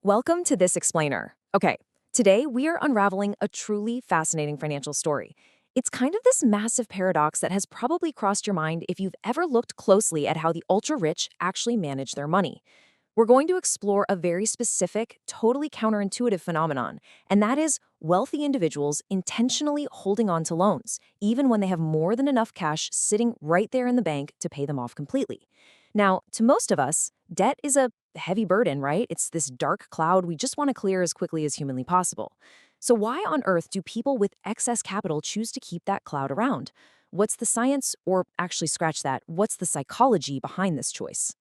Welcome to This Explainer. Okay, today we are unraveling a truly fascinating financial story. It's kind of this massive paradox that has probably crossed your mind if you've ever looked closely at how the ultra-rich actually manage their money. We're going to explore a very specific, totally counterintuitive phenomenon, and that is wealthy individuals intentionally holding on to loans, even when they have more than enough cash sitting right there in the bank to pay them off completely. Now, to most of us, debt is a heavy burden, right? It's this dark cloud we just want to clear as quickly as humanly possible. So why on earth do people with excess capital choose to keep that cloud around? What's the science, or actually scratch that, what's the psychology behind this choice?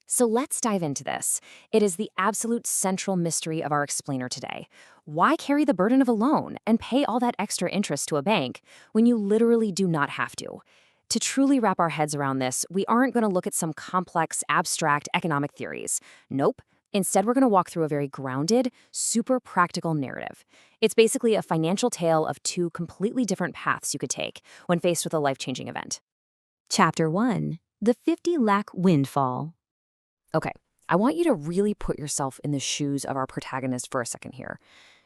So let's dive into this. It is the absolute central mystery of our explainer today. Why carry the burden of a loan and pay all that extra interest to a bank when you literally do not have to? To truly wrap our heads around this, we aren't going to look at some complex, abstract economic theories. Nope. Instead, we're going to walk through a very grounded, super practical narrative. It's basically a financial tale of two completely different paths you could take when faced with a life-changing event. Chapter 1. The 50 lakh windfall. Okay, I want you to really put yourself in the shoes of our protagonist for a second here.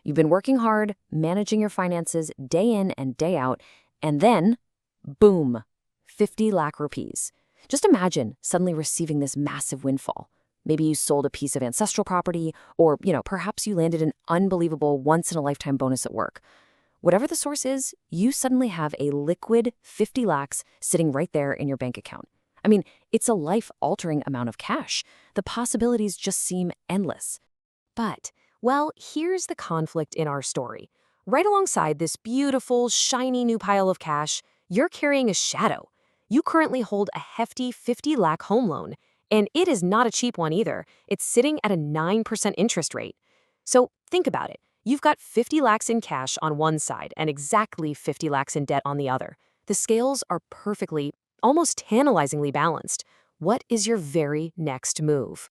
You've been working hard, managing your finances day in and day out, and then, boom, 50 lakh rupees. Just imagine suddenly receiving this massive windfall. Maybe you sold a piece of ancestral property, or, perhaps you landed an unbelievable once-in-a-lifetime bonus at work. Whatever the source is, you suddenly have a liquid 50 lakhs sitting right there in your bank account. I mean, it's a life-altering amount of cash. The possibilities just seem endless. But, well, here's the conflict in our story. Right alongside this beautiful, shiny new pile of cash, you're carrying a shadow. You currently hold a hefty 50 lakh home loan, and it is not a cheap one either. It's sitting at a 9% interest rate. So think about it. You've got 50 lakhs in cash on one side and exactly 50 lakhs in debt on the other. The scales are perfectly, almost tantalizingly balanced. What is your very next move?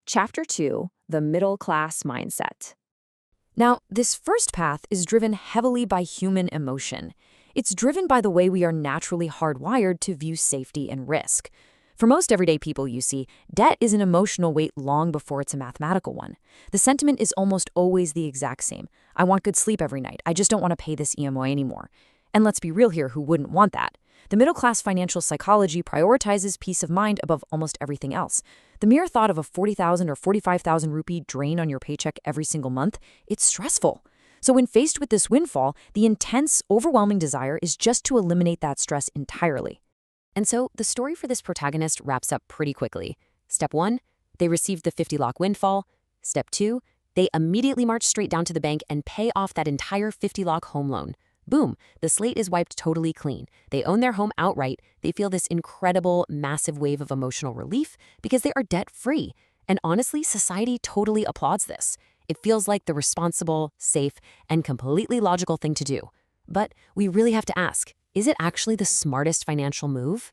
Chapter 2, The Middle Class Mindset. Now, this first path is driven heavily by human emotion. It's driven by the way we are naturally hardwired to view safety and risk. For most everyday people, you see, debt is an emotional weight long before it's a mathematical one. The sentiment is almost always the exact same. I want good sleep every night. I just don't want to pay this EMI anymore. And let's be real here, who wouldn't want that? The middle-class financial psychology prioritizes peace of mind above almost everything else. The mere thought of a 40,000 or 45,000 rupee drain on your paycheck every single month, it's stressful. So when faced with this windfall, the intense, overwhelming desire is just to eliminate that stress entirely. And so the story for this protagonist wraps up pretty quickly. Step 1, they received the 50 lakh windfall. Step 2, they immediately march straight down to the bank and pay off that entire 50 lakh home loan. Boom, the slate is wiped totally clean. They own their home outright. They feel this incredible, massive wave of emotional relief because they are debt-free. And honestly, society totally applauds this. It feels like the responsible, safe, and completely logical thing to do. But we really have to ask, is it actually the smartest financial move?